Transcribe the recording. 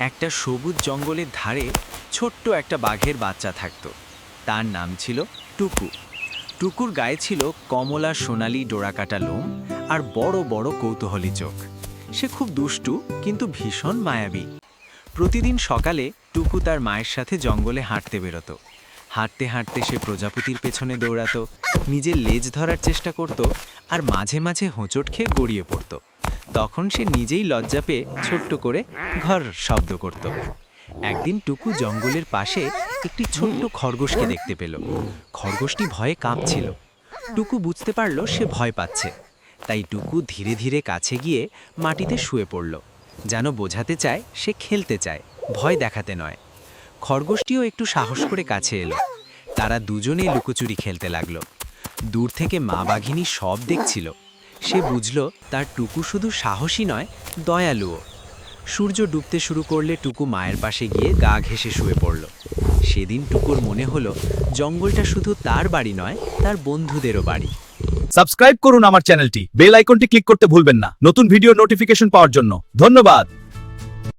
একটা সবুজ জঙ্গলের ধারে ছোট্ট একটা বাঘের বাচ্চা থাকত। তার নাম ছিল টুকু। টুকুর গায়ে ছিল কমলা সোনালি ডোরাকাটা লোম আর বড় বড় কৌতূহলী চোখ। সে খুব দুষ্টু কিন্তু ভীষণ মায়াবী। প্রতিদিন সকালে টুকু তার মায়ের সাথে জঙ্গলে হাঁটতে বেরোতো। হাঁটতে হাঁটতে সে প্রজাপতির পেছনে দৌড়াতো, নিজের লেজ ধরার চেষ্টা করত আর মাঝে মাঝে হোঁচট খেয়ে গড়িয়ে পড়ত। তখন সে নিজেই লজ্জা পেয়ে ছোট্ট করে ঘর শব্দ করত। একদিন টুকু জঙ্গলের পাশে একটি ছোট্ট খরগোশকে দেখতে পেল। খরগোশটি ভয়ে কাঁপছিল। টুকু বুঝতে পারল সে ভয় পাচ্ছে। তাই টুকু ধীরে ধীরে কাছে গিয়ে মাটিতে শুয়ে পড়ল, যেন বোঝাতে চায় সে খেলতে চায়, ভয় দেখাতে নয়। খরগোশটিও একটু সাহস করে কাছে এলো। তারা দুজনেই লুকোচুরি খেলতে লাগলো। দূর থেকে মা বাঘিনী সব দেখছিল। সে বুঝল তার টুকু শুধু সাহসী নয়, দয়ালুও। সূর্য ডুবতে শুরু করলে টুকু মায়ের পাশে গিয়ে গা ঘেঁষে শুয়ে পড়ল। সেদিন টুকুর মনে হলো জঙ্গলটা শুধু তার বাড়ি নয়, তার বন্ধুদেরও বাড়ি। সাবস্ক্রাইব করুন আমার চ্যানেলটি, বেল আইকনটি ক্লিক করতে ভুলবেন না নতুন ভিডিও নোটিফিকেশন পাওয়ার জন্য। ধন্যবাদ।